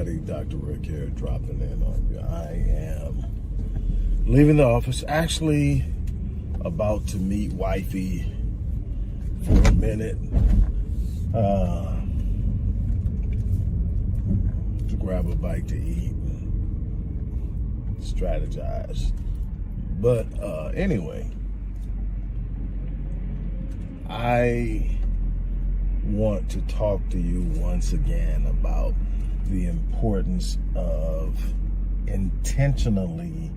everybody. Dr. Rick here, dropping in on you. I am leaving the office, actually about to meet wifey for a minute to grab a bite to eat and strategize. But anyway, I want to talk to you once again about the importance of intentionally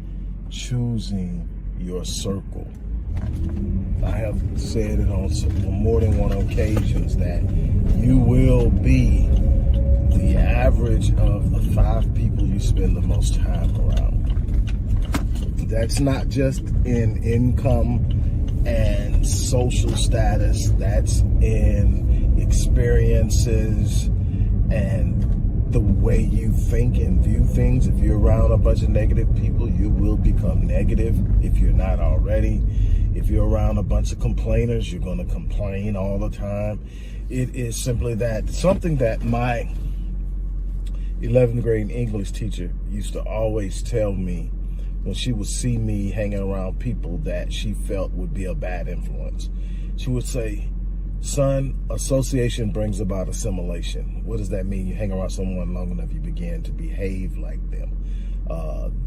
choosing your circle. I have said it on more than one occasions that you will be the average of the 5 people you spend the most time around. That's not just in income and social status, that's in experiences and the way you think and view things. If you're around a bunch of negative people, you will become negative if you're not already. If you're around a bunch of complainers, you're going to complain all the time. It is simply that. Something that my 11th grade English teacher used to always tell me when she would see me hanging around people that she felt would be a bad influence. She would say, "Son, association brings about assimilation." What does that mean? You hang around someone long enough, you begin to behave like them.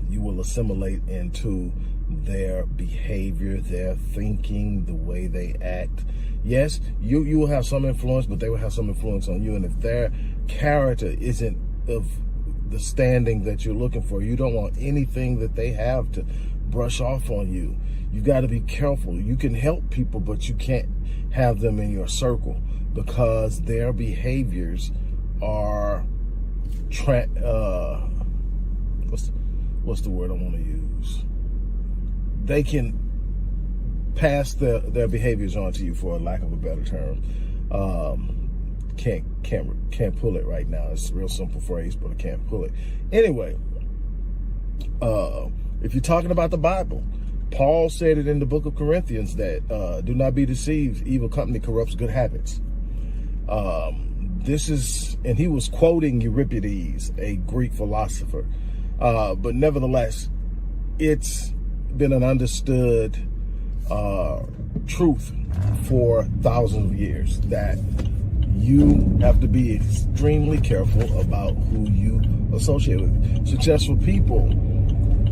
You will assimilate into their behavior, their thinking, the way they act. Yes, you will have some influence, but they will have some influence on you. And if their character isn't of the standing that you're looking for, you don't want anything that they have to brush off on you. You got to be careful. You can help people, but you can't have them in your circle because their behaviors are what's the word I want to use? They can pass their behaviors on to you, for a lack of a better term. Can't pull it right now. It's a real simple phrase, but I can't pull it. Anyway, if you're talking about the Bible, Paul said it in the book of Corinthians that do not be deceived, evil company corrupts good habits. And he was quoting Euripides, a Greek philosopher. But nevertheless, it's been an understood truth for thousands of years that you have to be extremely careful about who you associate with. Successful people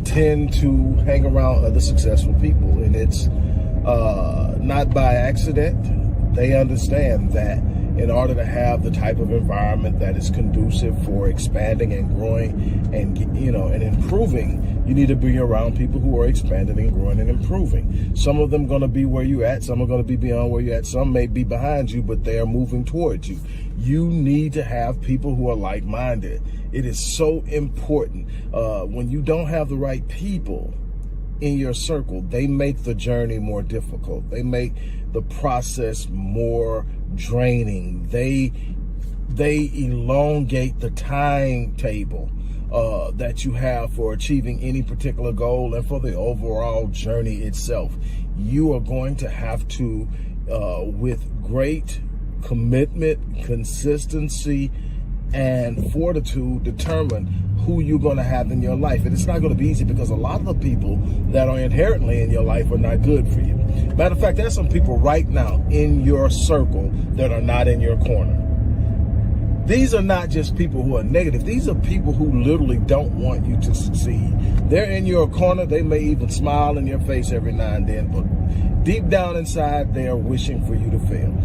tend to hang around other successful people, and it's not by accident. They understand that in order to have the type of environment that is conducive for expanding and growing and and improving, you need to be around people who are expanding and growing and improving. Some of them going to be where you at, some are going to be beyond where you at, some may be behind you, but they are moving towards you. You need to have people who are like-minded. It is so important. When you don't have the right people in your circle, they make the journey more difficult. They make the process more draining. They elongate the timetable that you have for achieving any particular goal and for the overall journey itself. You are going to have to, with great commitment, consistency, and fortitude, determine who you're going to have in your life. And it's not going to be easy because a lot of the people that are inherently in your life are not good for you. Matter of fact, there's some people right now in your circle that are not in your corner. These are not just people who are negative. These are people who literally don't want you to succeed. They're in your corner. They may even smile in your face every now and then, but deep down inside, they are wishing for you to fail.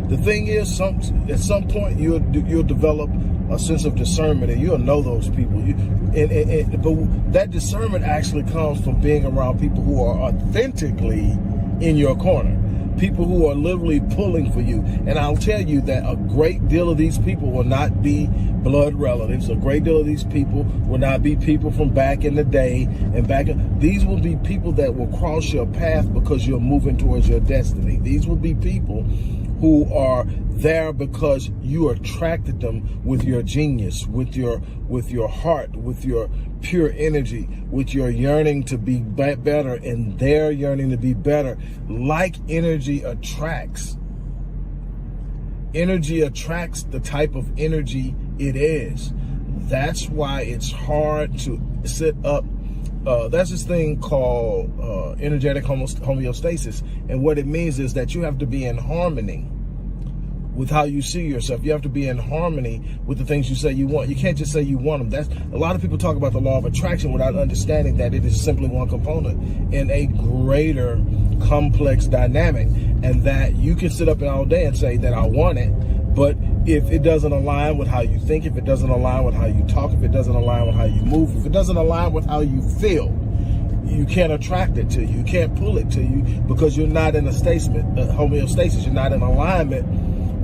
The thing is, at some point, you'll develop a sense of discernment, and you'll know those people. But that discernment actually comes from being around people who are authentically in your corner. People who are literally pulling for you. And I'll tell you that a great deal of these people will not be blood relatives. A great deal of these people will not be people from back in the day. These will be people that will cross your path because you're moving towards your destiny. These will be people who are there because you attracted them with your genius, with your heart, with your pure energy, with your yearning to be better and their yearning to be better. Like energy attracts. Energy attracts the type of energy It is. That's why it's hard to sit up. That's this thing called energetic homeostasis. And what it means is that you have to be in harmony with how you see yourself. You have to be in harmony with the things you say you want. You can't just say you want them. A lot of people talk about the law of attraction without understanding that it is simply one component in a greater complex dynamic, and that you can sit up all day and say that I want it, but if it doesn't align with how you think, if it doesn't align with how you talk, if it doesn't align with how you move, if it doesn't align with how you feel, you can't attract it to you. You can't pull it to you because you're not in a homeostasis. You're not in alignment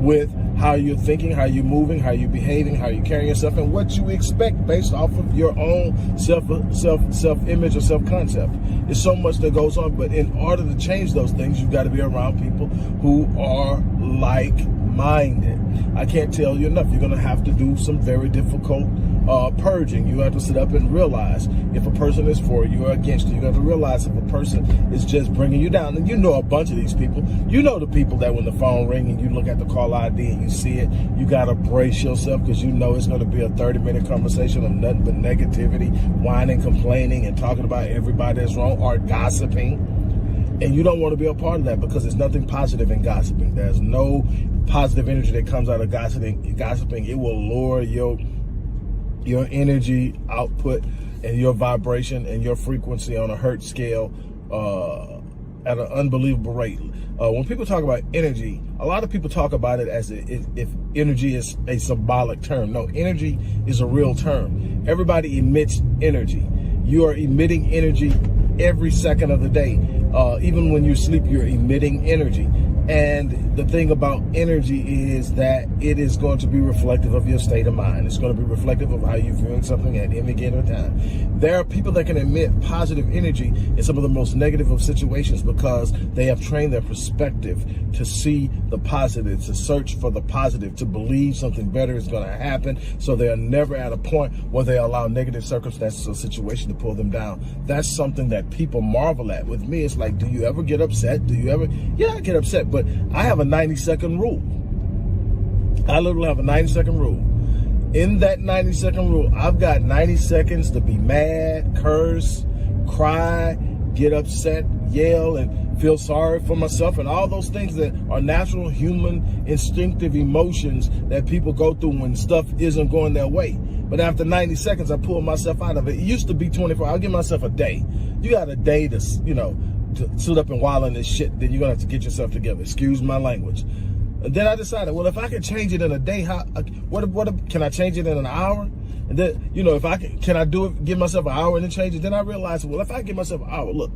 with how you're thinking, how you're moving, how you're behaving, how you're carrying yourself, and what you expect based off of your own self-image or self-concept. There's so much that goes on, but in order to change those things, you've got to be around people who are like-minded. I can't tell you enough. You're going to have to do some very difficult purging. You have to sit up and realize if a person is for you or against you. You have to realize if a person is just bringing you down. And you know a bunch of these people. You know the people that when the phone rings and you look at the call ID and you see it, you got to brace yourself because you know it's going to be a 30-minute conversation of nothing but negativity, whining, complaining, and talking about everybody that's wrong or gossiping. And you don't want to be a part of that because there's nothing positive in gossiping. There's no positive energy that comes out of gossiping. It will lower your energy output and your vibration and your frequency on a Hertz scale at an unbelievable rate. When people talk about energy, a lot of people talk about it as if energy is a symbolic term. No, energy is a real term. Everybody emits energy. You are emitting energy every second of the day. Even when you sleep, you're emitting energy. And the thing about energy is that it is going to be reflective of your state of mind. It's going to be reflective of how you're viewing something at any given time. There are people that can emit positive energy in some of the most negative of situations because they have trained their perspective to see the positive, to search for the positive, to believe something better is going to happen. So they are never at a point where they allow negative circumstances or situation to pull them down. That's something that people marvel at. With me, it's like, do you ever get upset? Yeah, I get upset. But I have a 90-second rule. I literally have a 90-second rule. In that 90-second rule, I've got 90 seconds to be mad, curse, cry, get upset, yell, and feel sorry for myself, and all those things that are natural human instinctive emotions that people go through when stuff isn't going their way. But after 90 seconds, I pull myself out of it. It used to be 24. I'll give myself a day. You got a day to sit up and wallow in this shit, then you're going to have to get yourself together. Excuse my language. And then I decided, well, if I can change it in a day, can I change it in an hour? And then, if I can I do it, give myself an hour and then change it? Then I realized, well, if I give myself an hour, look,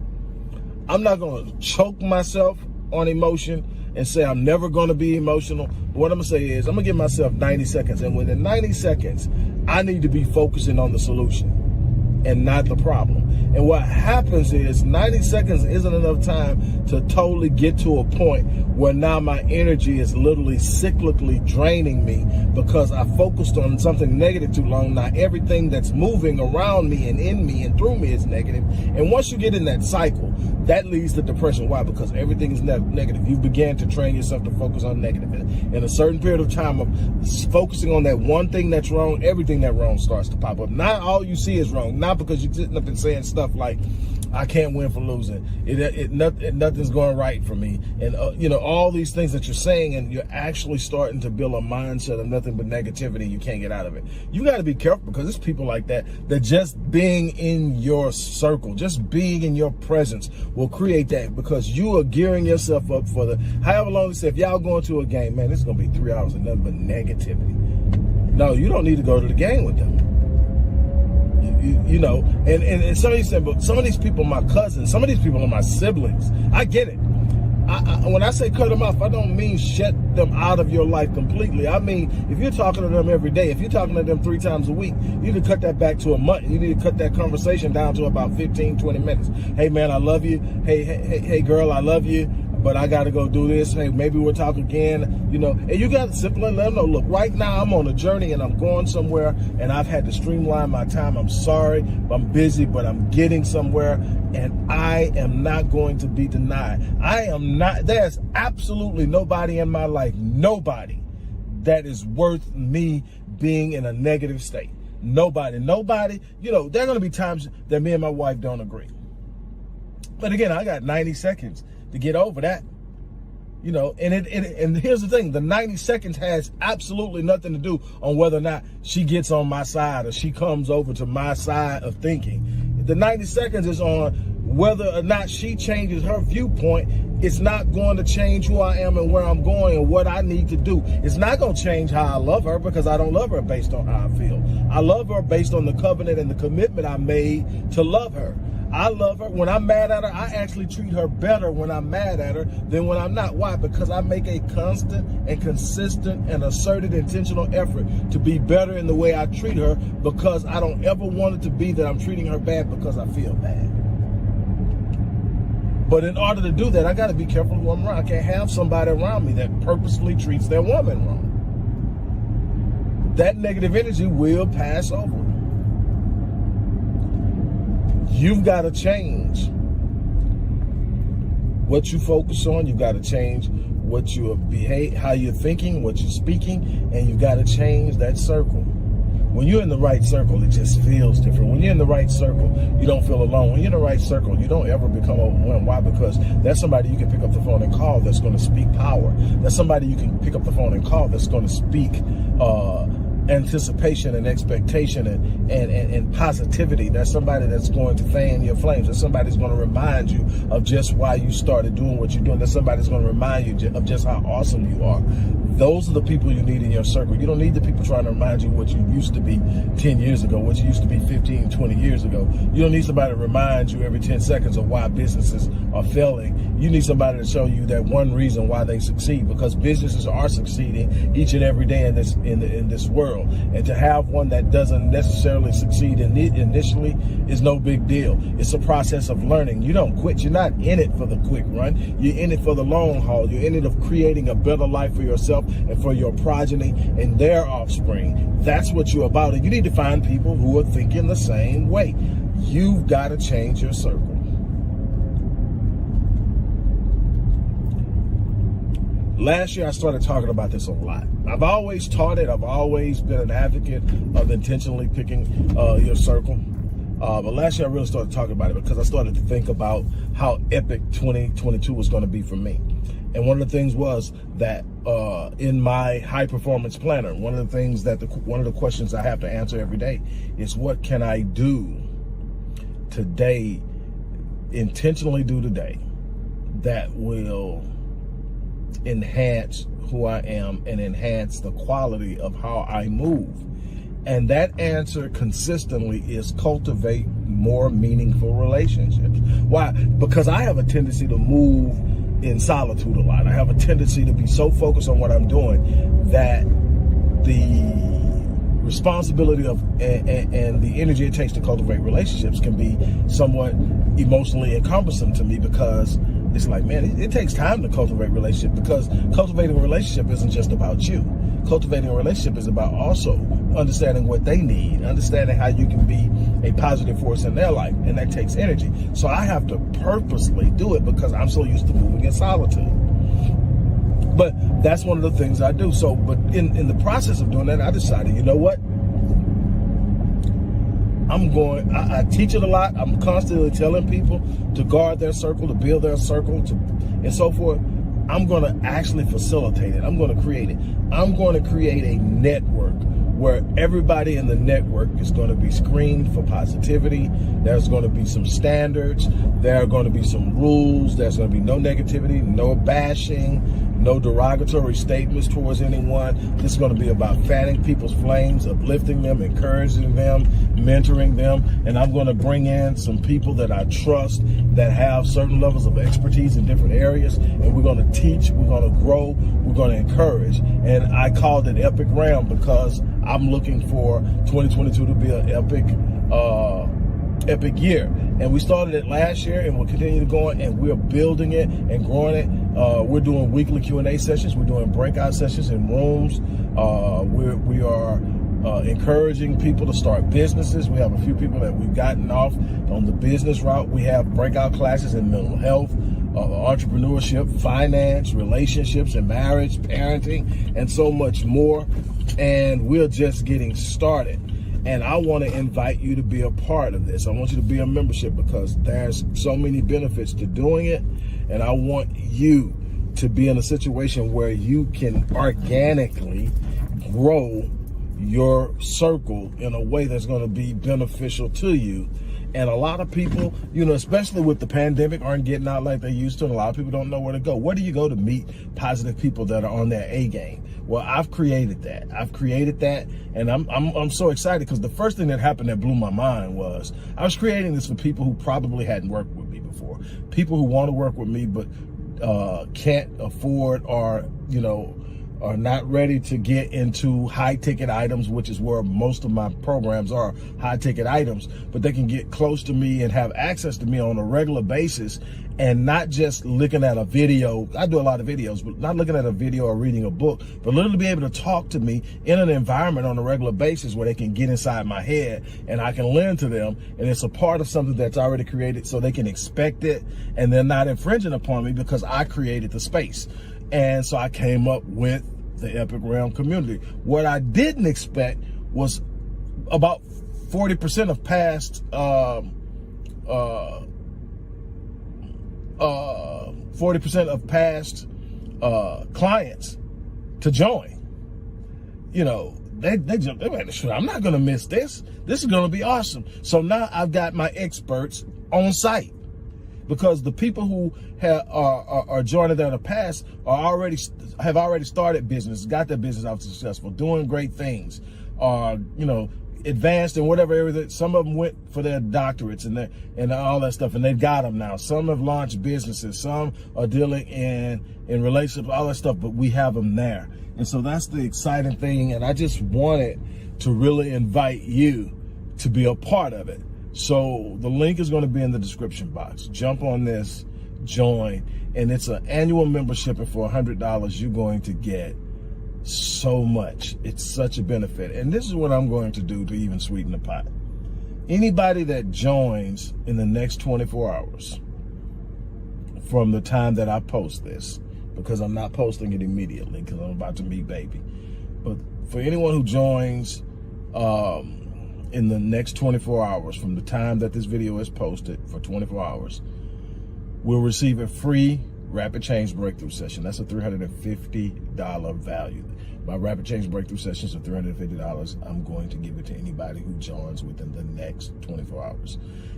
I'm not going to choke myself on emotion and say I'm never going to be emotional. What I'm going to say is I'm going to give myself 90 seconds. And within 90 seconds, I need to be focusing on the solution and not the problem. And what happens is 90 seconds isn't enough time to totally get to a point where now my energy is literally cyclically draining me because I focused on something negative too long. Now everything that's moving around me and in me and through me is negative. And once you get in that cycle, that leads to depression. Why? Because everything is negative. You began to train yourself to focus on negative. In a certain period of time of focusing on that one thing that's wrong, everything that wrong starts to pop up. Not all you see is wrong. Not because you're sitting up and saying stuff like, I can't win for losing. Nothing's going right for me. And, all these things that you're saying, and you're actually starting to build a mindset of nothing but negativity. You can't get out of it. You got to be careful because there's people like that just being in your circle, just being in your presence will create that because you are gearing yourself up for however long they say, if y'all going to a game, man, this is going to be 3 hours of nothing but negativity. No, you don't need to go to the game with them. And some of these people are my cousins. Some of these people are my siblings. I get it. When I say cut them off, I don't mean shut them out of your life completely. I mean, if you're talking to them every day, if you're talking to them 3 times a week, you need to cut that back to a month. You need to cut that conversation down to about 15, 20 minutes. Hey, man, I love you. Hey, girl, I love you. But I got to go do this. Hey, maybe we'll talk again, and you got to simply let them know, look, right now I'm on a journey and I'm going somewhere and I've had to streamline my time. I'm sorry, I'm busy, but I'm getting somewhere and I am not going to be denied. There's absolutely nobody in my life, nobody that is worth me being in a negative state. Nobody, you know, there are going to be times that me and my wife don't agree. But again, I got 90 seconds to get over that. You know, and here's the thing, the 90 seconds has absolutely nothing to do on whether or not she gets on my side or she comes over to my side of thinking. The 90 seconds is on whether or not she changes her viewpoint. It's not going to change who I am and where I'm going and what I need to do. It's not going to change how I love her, because I don't love her based on how I feel. I love her based on the covenant and the commitment I made to love her. I love her. When I'm mad at her, I actually treat her better when I'm mad at her than when I'm not. Why? Because I make a constant and consistent and asserted intentional effort to be better in the way I treat her, because I don't ever want it to be that I'm treating her bad because I feel bad. But in order to do that, I got to be careful who I'm around. I can't have somebody around me that purposely treats their woman wrong. That negative energy will pass over. You've got to change what you focus on. You've got to change what you behave, how you're thinking, what you're speaking, and you've got to change that circle. When you're in the right circle, it just feels different. When you're in the right circle, you don't feel alone. When you're in the right circle, you don't ever become overwhelmed. Why? Because that's somebody you can pick up the phone and call that's going to speak power. That's somebody you can pick up the phone and call that's going to speak anticipation and expectation and positivity. That's somebody that's going to fan your flames. That's somebody that's going to remind you of just why you started doing what you're doing. That's somebody that's going to remind you of just how awesome you are. Those are the people you need in your circle. You don't need the people trying to remind you what you used to be 10 years ago, what you used to be 15, 20 years ago. You don't need somebody to remind you every 10 seconds of why businesses are failing. You need somebody to show you that one reason why they succeed, because businesses are succeeding each and every day in this world. And to have one that doesn't necessarily succeed initially is no big deal. It's a process of learning. You don't quit. You're not in it for the quick run. You're in it for the long haul. You're in it of creating a better life for yourself and for your progeny and their offspring. That's what you're about. And you need to find people who are thinking the same way. You've got to change your circle. Last year, I started talking about this a lot. I've always taught it. I've always been an advocate of intentionally picking your circle. But last year, I really started talking about it because I started to think about how epic 2022 was going to be for me. And one of the things was that in my high performance planner, one of the questions I have to answer every day is, what can I do today, intentionally do today, that will enhance who I am and enhance the quality of how I move? And that answer consistently is cultivate more meaningful relationships. Why? Because I have a tendency to move in solitude a lot. I have a tendency to be so focused on what I'm doing that the responsibility of and the energy it takes to cultivate relationships can be somewhat emotionally cumbersome to me, because it's like, man, it takes time to cultivate a relationship, because cultivating a relationship isn't just about you. Cultivating a relationship is about also understanding what they need, understanding how you can be a positive force in their life, and that takes energy. So I have to purposely do it because I'm so used to moving in solitude. But that's one of the things I do. So, but in the process of doing that, I decided, you know what? I teach it a lot. I'm constantly telling people to guard their circle, to build their circle, and so forth. I'm going to actually facilitate it. I'm going to create it. I'm going to create a network where everybody in the network is going to be screened for positivity. There's going to be some standards. There are going to be some rules. There's going to be no negativity, no bashing, no derogatory statements towards anyone. This is going to be about fanning people's flames, uplifting them, encouraging them, mentoring them. And I'm going to bring in some people that I trust that have certain levels of expertise in different areas. And we're going to teach, we're going to grow, we're going to encourage. And I called it Epic Realm because I'm looking for 2022 to be an epic year. And we started it last year, and we'll continue to go on, and we're building it and growing it. We're doing weekly Q&A sessions. We're doing breakout sessions in rooms. We are encouraging people to start businesses. We have a few people that we've gotten off on the business route. We have breakout classes in mental health. entrepreneurship, finance, relationships and marriage, parenting, and so much more. And we're just getting started. And I want to invite you to be a part of this. I want you to be a membership because there's so many benefits to doing it. And I want you to be in a situation where you can organically grow your circle in a way that's going to be beneficial to you. And a lot of people, especially with the pandemic, aren't getting out like they used to. And a lot of people don't know where to go. Where do you go to meet positive people that are on their A game? Well, I've created that. And I'm so excited because the first thing that happened that blew my mind was I was creating this for people who probably hadn't worked with me before. People who want to work with me but can't afford or, are not ready to get into high ticket items, which is where most of my programs are, high ticket items, but they can get close to me and have access to me on a regular basis and not just looking at a video. I do a lot of videos, but not looking at a video or reading a book, but literally be able to talk to me in an environment on a regular basis where they can get inside my head and I can lend to them. And it's a part of something that's already created so they can expect it and they're not infringing upon me because I created the space. And so I came up with the Epic Realm community. What I didn't expect was about 40% of past 40% of past clients to join. They jumped. They went, I'm not gonna miss this. This is gonna be awesome. So now I've got my experts on site. Because the people who are joining that in the past have already started business, got their business out successful, doing great things, advanced in whatever area. That some of them went for their doctorates and all that stuff, and they've got them now. Some have launched businesses, some are dealing in relationships, all that stuff. But we have them there, and so that's the exciting thing. And I just wanted to really invite you to be a part of it. So the link is going to be in the description box. Jump on this, join, and it's an annual membership, and for $100 you're going to get so much. It's such a benefit. And this is what I'm going to do to even sweeten the pot. Anybody that joins in the next 24 hours from the time that I post this, because I'm not posting it immediately because I'm about to meet baby, but for anyone who joins in the next 24 hours from the time that this video is posted for 24 hours, we'll receive a free Rapid Change Breakthrough Session. That's a $350 value. My Rapid Change Breakthrough Sessions are $350. I'm going to give it to anybody who joins within the next 24 hours.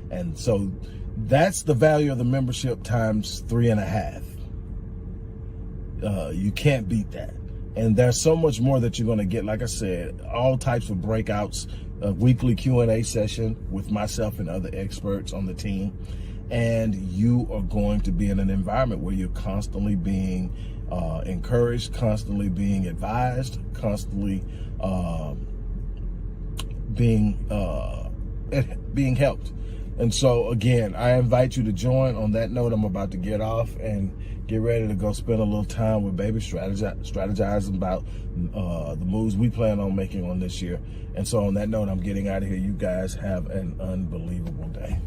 And so that's the value of the membership times 3.5. You can't beat that. And there's so much more that you're going to get. Like I said, all types of breakouts, a weekly Q&A session with myself and other experts on the team. And you are going to be in an environment where you're constantly being encouraged, constantly being advised, constantly being helped. And so again, I invite you to join. On that note, I'm about to get off and get ready to go spend a little time with baby, strategizing about the moves we plan on making on this year. And so on that note, I'm getting out of here. You guys have an unbelievable day.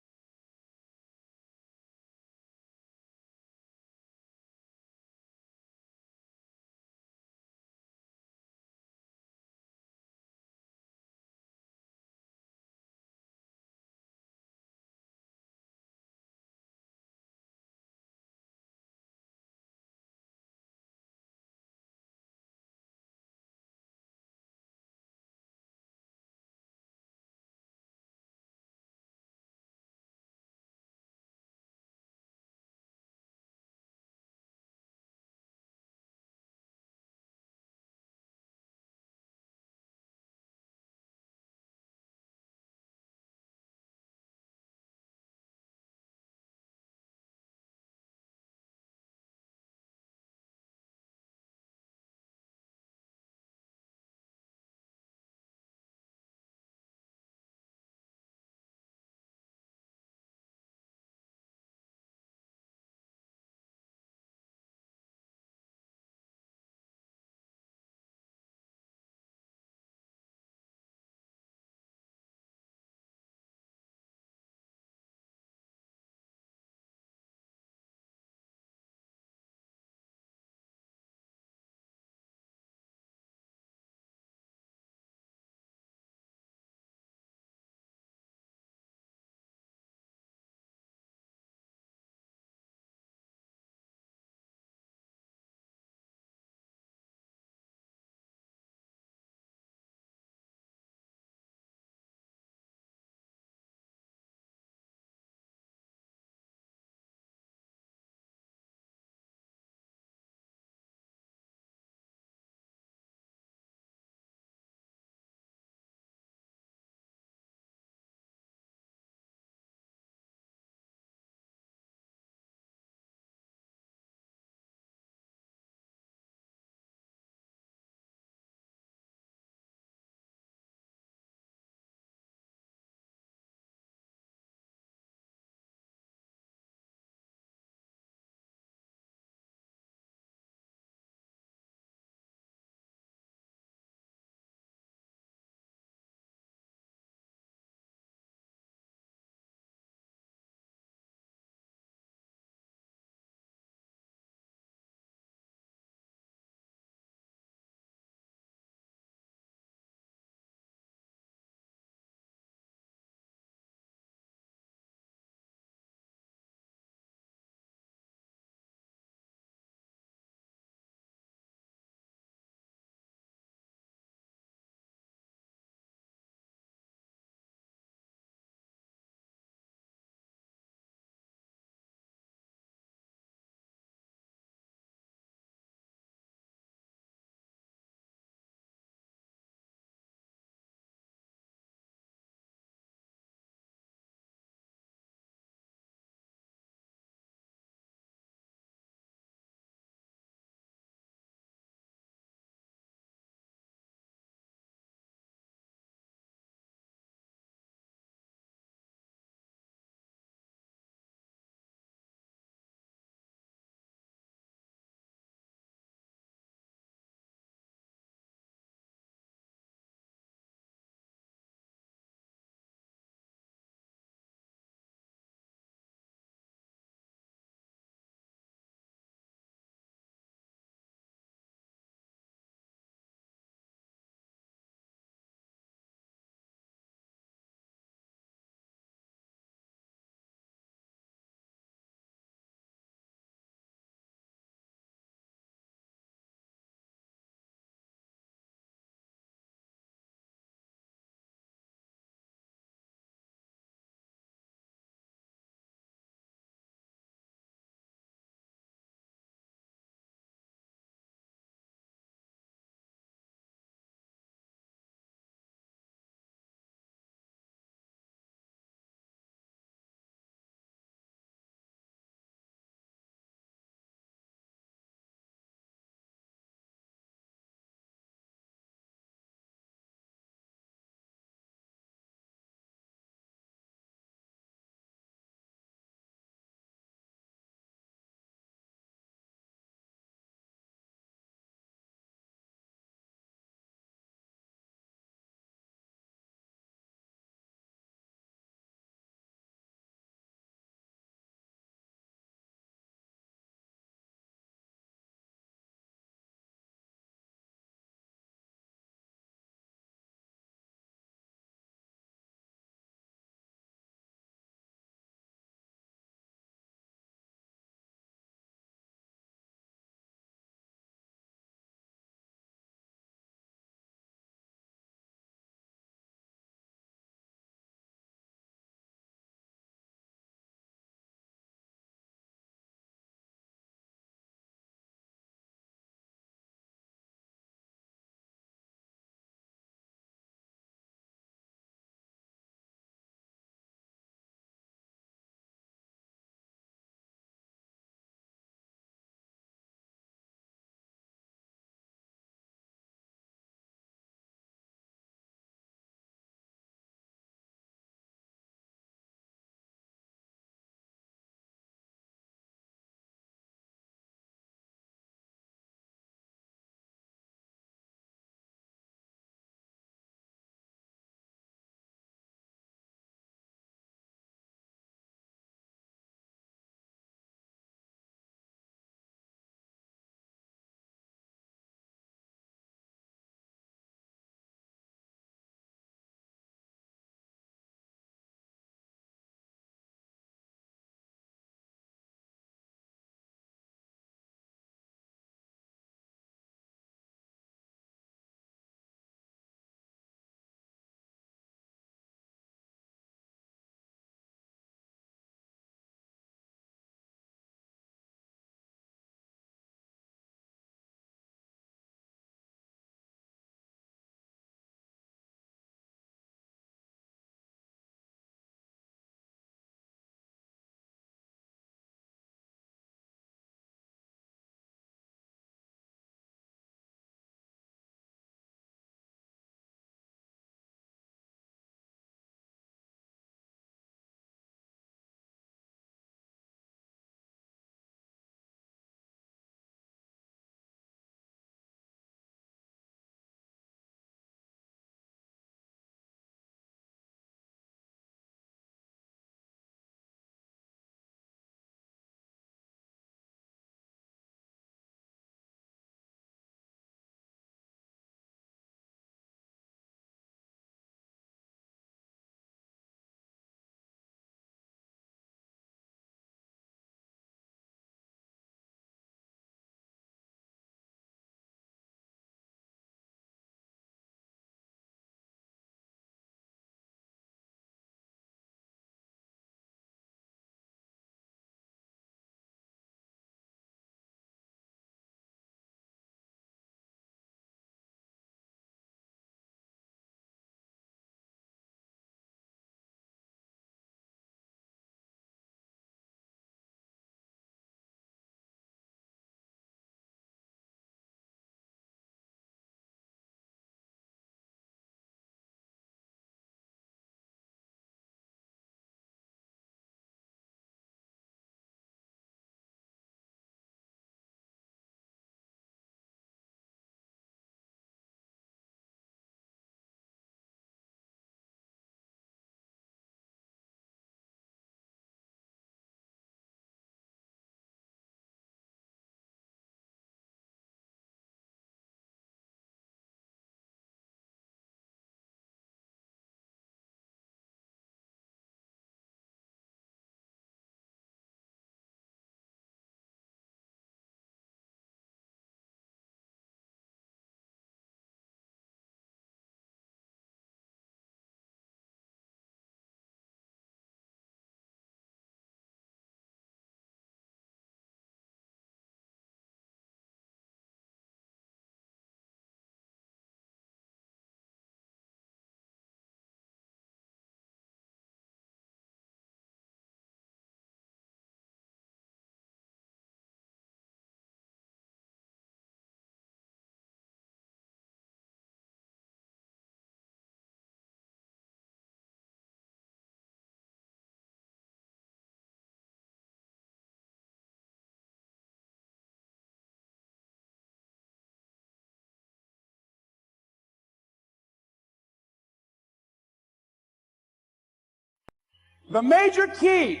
The major key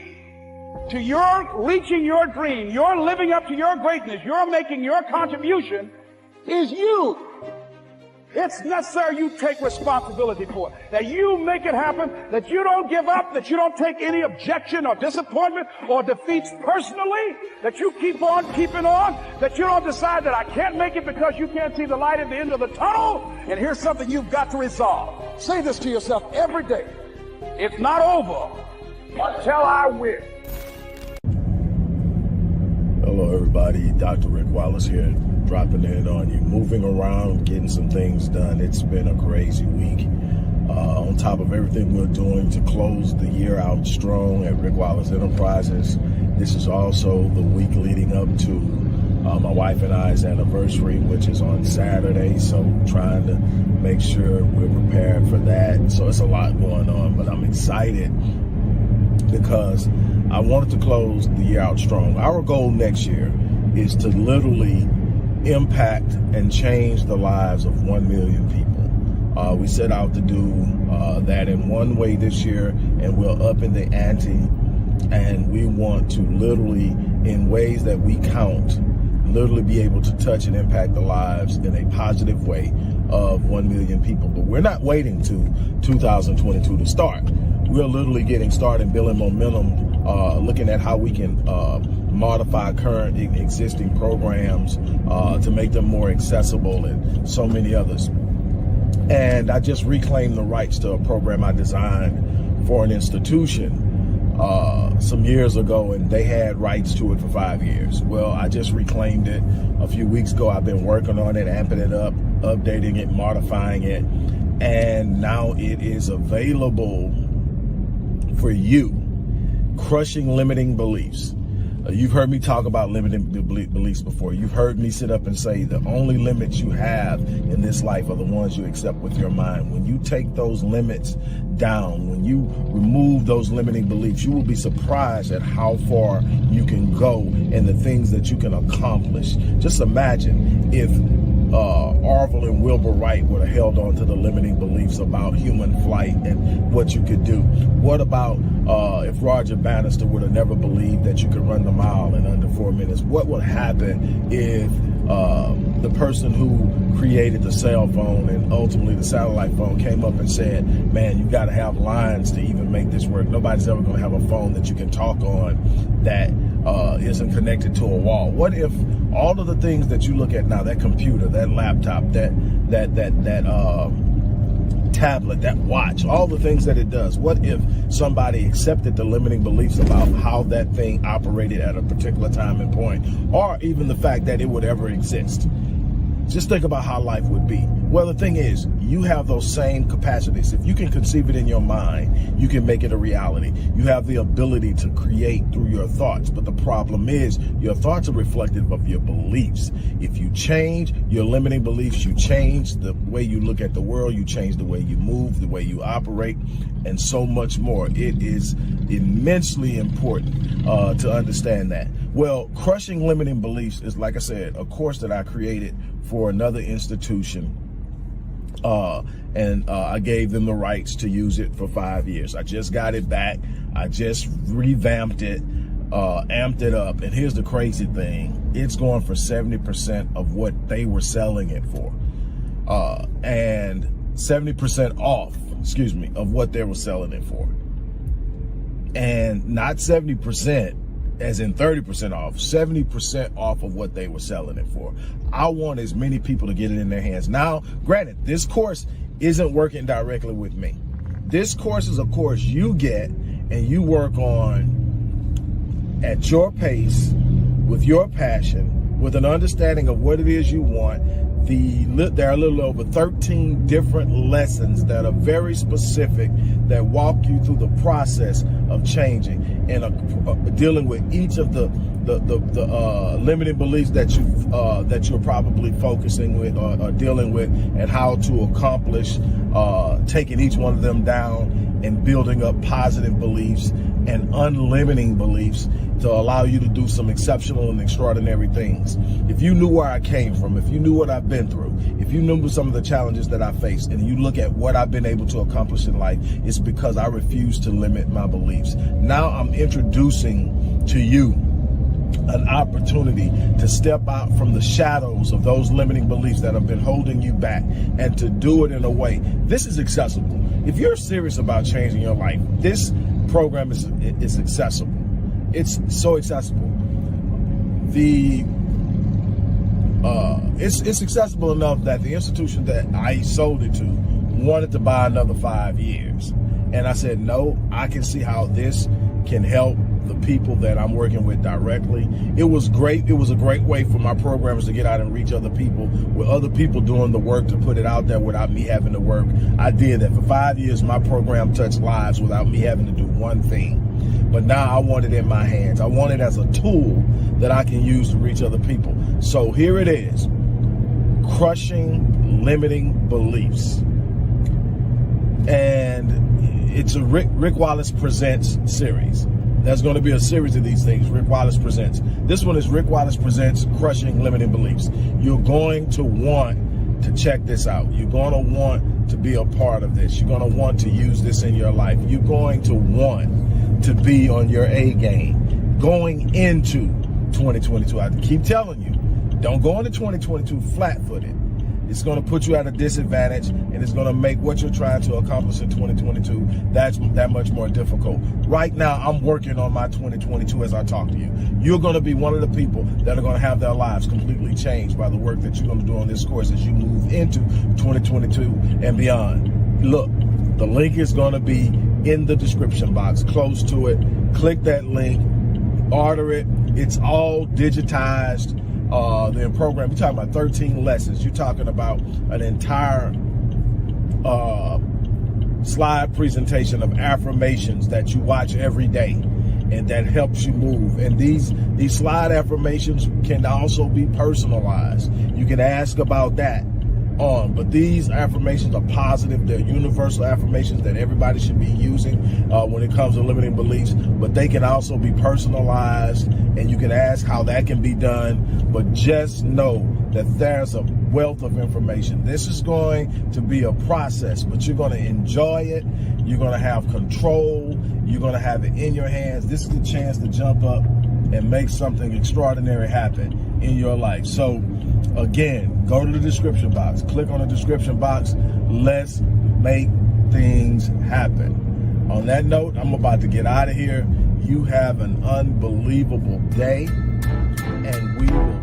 to your reaching your dream, your living up to your greatness, your making your contribution is you. It's necessary you take responsibility for it, that you make it happen, that you don't give up, that you don't take any objection or disappointment or defeats personally, that you keep on keeping on, that you don't decide that I can't make it because you can't see the light at the end of the tunnel. And here's something you've got to resolve. Say this to yourself every day. It's not over until I win. Hello, everybody. Dr. Rick Wallace here, dropping in on you, moving around, getting some things done. It's been a crazy week. On top of everything we're doing to close the year out strong at Rick Wallace Enterprises, this is also the week leading up to my wife and I's anniversary, which is on Saturday. So trying to make sure we're prepared for that. So it's a lot going on, but I'm excited because I wanted to close the year out strong. Our goal next year is to literally impact and change the lives of 1 million people. We set out to do that in one way this year, and we're up in the ante, and we want to literally, in ways that we count, literally be able to touch and impact the lives in a positive way of 1 million people. But we're not waiting to 2022 to start. We're literally getting started, building momentum, looking at how we can modify current existing programs to make them more accessible, and so many others. And I just reclaimed the rights to a program I designed for an institution some years ago, and they had rights to it for 5 years. Well, I just reclaimed it a few weeks ago. I've been working on it, amping it up, updating it, modifying it, and now it is available for you. Crushing limiting beliefs. You've heard me talk about limiting beliefs before. You've heard me sit up and say the only limits you have in this life are the ones you accept with your mind. When you take those limits down, when you remove those limiting beliefs, you will be surprised at how far you can go and the things that you can accomplish. Just imagine if Orville and Wilbur Wright would have held on to the limiting beliefs about human flight and what you could do. What about if Roger Bannister would have never believed that you could run the mile in under 4 minutes? What would happen if the person who created the cell phone and ultimately the satellite phone came up and said, man, you got to have lines to even make this work. Nobody's ever going to have a phone that you can talk on that isn't connected to a wall. What if all of the things that you look at now, that computer, that laptop, that tablet, that watch, all the things that it does, what if somebody accepted the limiting beliefs about how that thing operated at a particular time and point, or even the fact that it would ever exist? Just think about how life would be. Well, the thing is, you have those same capacities. If you can conceive it in your mind, you can make it a reality. You have the ability to create through your thoughts. But the problem is, your thoughts are reflective of your beliefs. If you change your limiting beliefs, you change the way you look at the world, you change the way you move, the way you operate, and so much more. It is immensely important to understand that. Well, crushing limiting beliefs is, like I said, a course that I created for another institution. And I gave them the rights to use it for 5 years. I just got it back. I just revamped it, amped it up. And here's the crazy thing. It's going for 70% of what they were selling it for. And 70% off, of what they were selling it for. And not 70%. As in 30% off, 70% off of what they were selling it for. I want as many people to get it in their hands. Now, granted, this course isn't working directly with me. This course is a course you get and you work on at your pace, with your passion, with an understanding of what it is you want. There are a little over 13 different lessons that are very specific that walk you through the process of changing and dealing with each of the limiting beliefs that you're probably focusing with or dealing with, and how to accomplish taking each one of them down and building up positive beliefs and unlimiting beliefs to allow you to do some exceptional and extraordinary things. If you knew where I came from, if you knew what I've been through, if you knew some of the challenges that I faced, and you look at what I've been able to accomplish in life, it's because I refuse to limit my beliefs. Now I'm introducing to you an opportunity to step out from the shadows of those limiting beliefs that have been holding you back, and to do it in a way. This is accessible. If you're serious about changing your life, this program is accessible. It's so accessible. It's accessible enough that the institution that I sold it to wanted to buy another 5 years. And I said, no, I can see how this can help the people that I'm working with directly. It was great. It was a great way for my programmers to get out and reach other people, with other people doing the work to put it out there without me having to work. I did that. For 5 years, my program touched lives without me having to do one thing. But now I want it in my hands. I want it as a tool that I can use to reach other people. So here it is. Crushing limiting beliefs. And it's a Rick Wallace Presents series. There's going to be a series of these things. Rick Wallace Presents. This one is Rick Wallace Presents Crushing Limiting Beliefs. You're going to want to check this out. You're going to want to be a part of this. You're going to want to use this in your life. You're going to want to be on your A game going into 2022. I keep telling you, don't go into 2022 flat-footed. It's going to put you at a disadvantage, and it's going to make what you're trying to accomplish in 2022 that much more difficult. Right now, I'm working on my 2022 as I talk to you. You're going to be one of the people that are going to have their lives completely changed by the work that you're going to do on this course as you move into 2022 and beyond. Look, the link is going to be in the description box, close to it. Click that link, order it. It's all digitized. The program, you're talking about 13 lessons. You're talking about an entire slide presentation of affirmations that you watch every day, and that helps you move. And these slide affirmations can also be personalized. You can ask about that on, but these affirmations are positive. They're universal affirmations that everybody should be using when it comes to limiting beliefs, but they can also be personalized, and you can ask how that can be done. But just know that there's a wealth of information. This is going to be a process, but you're going to enjoy it. You're going to have control. You're going to have it in your hands. This is the chance to jump up and make something extraordinary happen in your life. So again, go to the description box, click on the description box. Let's make things happen. On that note, I'm about to get out of here. You have an unbelievable day, and we will